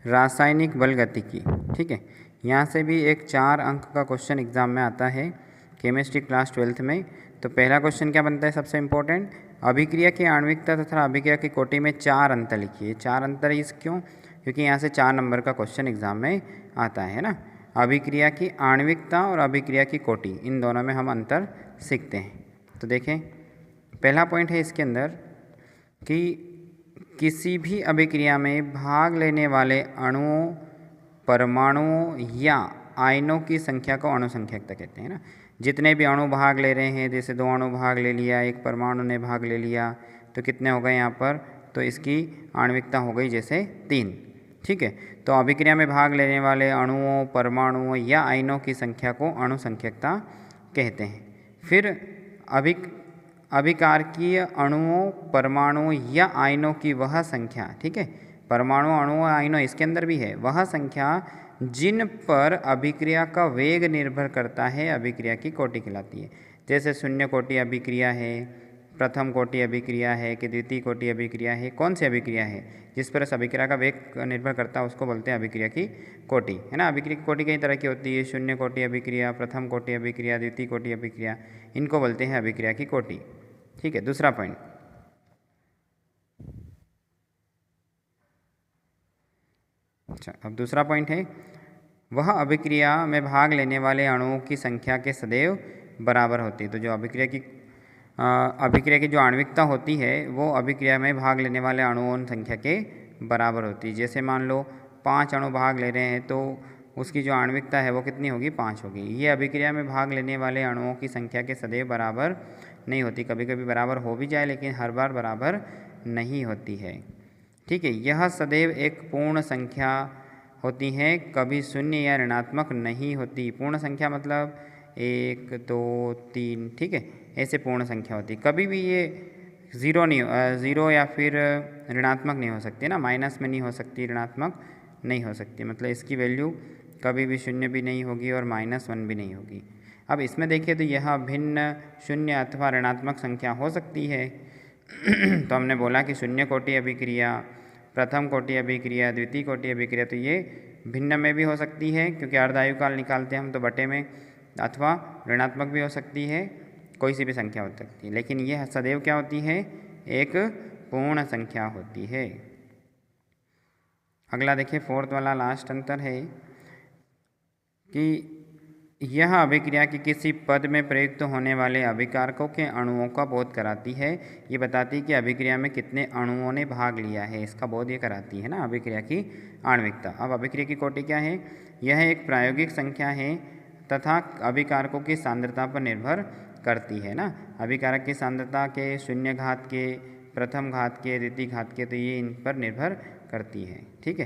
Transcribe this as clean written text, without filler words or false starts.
रासायनिक बल गतिकी। ठीक है, यहाँ से भी एक 4 अंक का क्वेश्चन एग्जाम में आता है केमिस्ट्री क्लास 12th में। तो पहला क्वेश्चन क्या बनता है सबसे इम्पोर्टेंट, अभिक्रिया की आणविकता तथा अभिक्रिया की कोटि में 4 अंतर लिखिए। 4 अंतर इस क्यों, क्योंकि यहाँ से 4 नंबर का क्वेश्चन एग्जाम में आता है ना। अभिक्रिया की आणविकता और अभिक्रिया की कोटि, इन दोनों में हम अंतर सीखते हैं। तो देखें, पहला पॉइंट है इसके अंदर कि किसी भी अभिक्रिया में भाग लेने वाले अणुओं, परमाणुओं या आयनों की संख्या को अणुसंख्यकता कहते हैं ना। जितने भी अणु भाग ले रहे हैं, जैसे 2 अणु भाग ले लिया, एक परमाणु ने भाग ले लिया, तो कितने हो गए यहाँ पर, तो इसकी आणविकता हो गई जैसे 3। ठीक है, तो अभिक्रिया में भाग लेने वाले अणुओं, परमाणुओं या आयनों की संख्या को अणुसंख्यकता कहते हैं। फिर अभिकारकीय अणुओं, परमाणुओं या आयनों की वह संख्या, ठीक है, परमाणु, अणु, आयनों इसके अंदर भी है, वह संख्या जिन पर अभिक्रिया का वेग निर्भर करता है, अभिक्रिया की कोटि कहलाती है। जैसे शून्य कोटि अभिक्रिया है, प्रथम कोटि अभिक्रिया है कि द्वितीय कोटि अभिक्रिया है, कौन सी अभिक्रिया है जिस पर अभिक्रिया का वेग निर्भर करता है, उसको बोलते हैं अभिक्रिया की कोटि, है ना। अभिक्रिया की कोटि कई तरह की होती है, शून्य कोटि अभिक्रिया, प्रथम कोटि अभिक्रिया, द्वितीय कोटि अभिक्रिया, इनको बोलते हैं अभिक्रिया की कोटि। ठीक है, दूसरा पॉइंट, अच्छा अब दूसरा पॉइंट है, वह अभिक्रिया में भाग लेने वाले अणुओं की संख्या के सदैव बराबर होती है। तो जो अभिक्रिया की जो आणविकता होती है वो अभिक्रिया में भाग लेने वाले अणुओं संख्या के बराबर होती है। जैसे मान लो 5 अणु भाग ले रहे हैं तो उसकी जो आणविकता है वो कितनी होगी, 5 होगी। ये अभिक्रिया में भाग लेने वाले अणुओं की संख्या के सदैव बराबर नहीं होती, कभी कभी बराबर हो भी जाए लेकिन हर बार बराबर नहीं होती है। ठीक है, यह सदैव एक पूर्ण संख्या होती है, कभी शून्य या ऋणात्मक नहीं होती। पूर्ण संख्या मतलब 1, 2, 3, ठीक है, ऐसे पूर्ण संख्या होती है। कभी भी ये ज़ीरो या फिर ऋणात्मक नहीं हो सकती ना, माइनस में नहीं हो सकती, ऋणात्मक नहीं हो सकती, मतलब इसकी वैल्यू कभी भी शून्य भी नहीं होगी और -1 भी नहीं होगी। अब इसमें देखिए तो यह भिन्न शून्य अथवा ऋणात्मक संख्या हो सकती है। तो हमने बोला कि शून्य कोटि अभिक्रिया, प्रथम कोटि अभिक्रिया, द्वितीय कोटि अभिक्रिया, तो ये भिन्न में भी हो सकती है क्योंकि अर्धायुकाल निकालते हैं हम तो बटे में, अथवा ऋणात्मक भी हो सकती है, कोई सी भी संख्या हो सकती है, लेकिन यह सदैव क्या होती है, एक पूर्ण संख्या होती है। अगला देखिए, 4th वाला लास्ट अंतर है कि यह अभिक्रिया की किसी पद में प्रयुक्त होने वाले अभिकारकों के अणुओं का बोध कराती है। ये बताती है कि अभिक्रिया में कितने अणुओं ने भाग लिया है, इसका बोध ये कराती है ना अभिक्रिया की आणविकता। अब अभिक्रिया की कोटि क्या है, यह एक प्रायोगिक संख्या है तथा अभिकारकों की सांद्रता पर निर्भर करती है ना। अभिकारक की सांद्रता के, शून्य घात के, प्रथम घात के, द्वितीय घात के, तो ये इन पर निर्भर करती है। ठीक है,